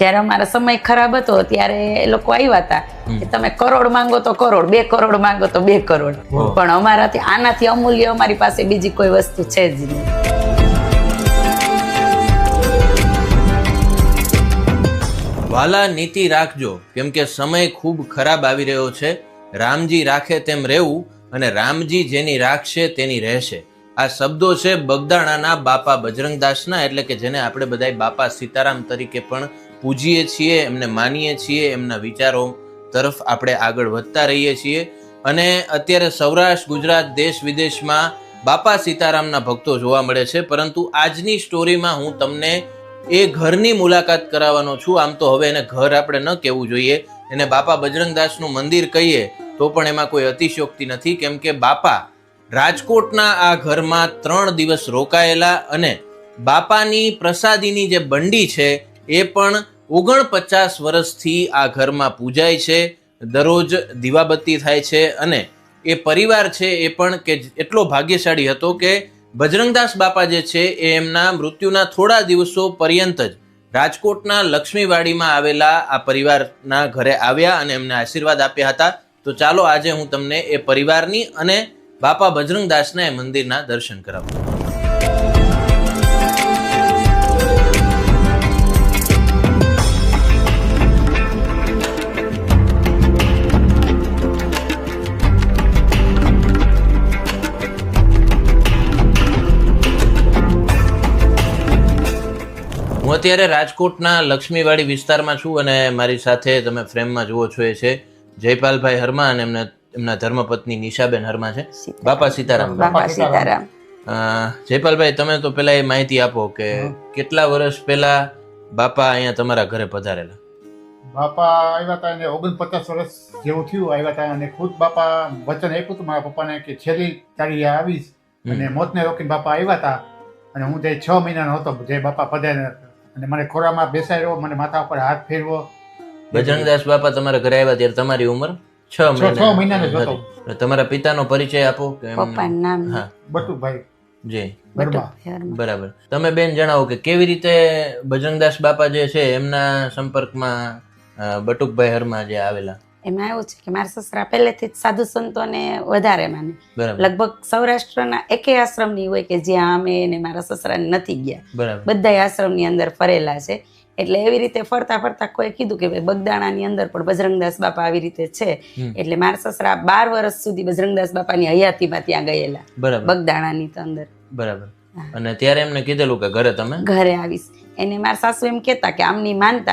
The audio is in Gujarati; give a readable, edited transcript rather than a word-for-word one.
જ્યારે અમારો સમય ખરાબ હતો ત્યારે એ લોકો આવ્યા હતા કે તમે કરોડ માંગો તો કરોડ, 2 કરોડ માંગો તો 2 કરોડ, પણ અમારાથી આનાથી અમૂલ્ય અમારી પાસે બીજી કોઈ વસ્તુ છે જ નહીં. વાલા નીતિ રાખજો, કેમ કે સમય ખૂબ ખરાબ આવી રહ્યો છે. રામજી રાખે તેમ રહેવું અને રામજી જેની રાખશે તેની રહેશે. આ શબ્દો છે બગદાણાના બાપા બજરંગદાસના, એટલે કે જેને આપણે બધા બાપા સીતારામ તરીકે પણ પૂજીએ છીએ, એમને માનીએ છીએ, એમના વિચારો તરફ આપણે આગળ વધતા રહીએ છીએ. અને અત્યારે સૌરાષ્ટ્ર, ગુજરાત, દેશ વિદેશમાં બાપા સીતારામના ભક્તો જોવા મળે છે. પરંતુ આજની સ્ટોરીમાં હું તમને એ ઘરની મુલાકાત કરાવવાનો છું. આમ તો હવે એને ઘર આપણે ન કહેવું જોઈએ, એને બાપા બજરંગદાસનું મંદિર કહીએ તો પણ એમાં કોઈ અતિશયોક્તિ નથી, કેમ કે બાપા રાજકોટના આ ઘરમાં 3 દિવસ રોકાયેલા અને બાપાની પ્રસાદીની જે બંડી છે એ પણ 49 વર્ષથી આ ઘરમાં પૂજાય છે. દરરોજ દીવાબત્તી થાય છે અને એ પરિવાર છે એ પણ કે એટલો ભાગ્યશાળી હતો કે બજરંગદાસ બાપા જે છે એ એમના મૃત્યુના થોડા દિવસો પર્યંત જ રાજકોટના લક્ષ્મીવાડીમાં આવેલા આ પરિવારના ઘરે આવ્યા અને એમને આશીર્વાદ આપ્યા હતા. તો ચાલો આજે હું તમને એ પરિવારની અને બાપા બજરંગદાસના એ મંદિરના દર્શન કરાવું. હું અત્યારે રાજકોટના લક્ષ્મીવાડી વિસ્તારમાં છું અને મારી સાથે તમે ફ્રેમમાં જુઓ છો એ છે જયપાલભાઈ હરમા અને એમના ધર્મપત્ની નિશાબેન હરમા છે. બાપા સીતારામ. બાપા સીતારામ. જયપાલભાઈ, તમે તો પેલા એ માહિતી આપો કે કેટલા વર્ષ પહેલા બાપા અહીંયા તમારા ઘરે પધારેલા? બાપા આવ્યા હતા એને 49 વર્ષ જેવું થયું આવ્યા હતા, અને ખુદ બાપા વચન આપ્યું હતું મારા પપ્પાને કે છેલ્લી તારીખે આવીશ, અને મોતને રોકીને બાપા આવ્યા હતા. અને હું જે 6 મહિનાનો હતો જે બાપા પધાર્યા અને મને ખોરામાં બેસાડ્યો, મને માથા ઉપર હાથ ફેરવો. બજરંગદાસ બાપા તમારા ઘરે આવ્યા ત્યારે તમારી ઉંમર 6 મહિનાનો જ હતો. તમારા પિતાનો પરિચય આપો. પપ્પાનું નામ હા, બટુભાઈ. જી, બટુભાઈ હરમા. બરાબર. તમે બેન જણાવો કે કેવી રીતે બજરંગદાસ બાપા જે છે એમના સંપર્કમાં બટુકભાઈ હરમા જે આવેલા? એમાં એવું છે કે મારા સસરા પહેલેથી જ સાધુ સંતોને વધારે માને. બરાબર. લગભગ સૌરાષ્ટ્રના એકેય આશ્રમની હોય કે જ્યાં અમે ને મારા સસરા નથી ગયા. બરાબર. બધા આશ્રમની અંદર ફરેલા છે. એટલે એવી રીતે ફરતા ફરતા કોઈ કીધું કે ભાઈ બગદાણાની અંદર પણ બજરંગદાસ બાપા આવી રીતે છે. એટલે મારા સસરા 12 વર્ષ સુધી બજરંગદાસ બાપાની હયાતીમાં ત્યાં ગયેલા. બરાબર. બગદાણાની અંદર. બરાબર. અને ત્યારે એમને કીધેલું કે ઘરે તમે ઘરે આવીશ. એને મારા સાસુ એમ કહેતા કે આમની માનતા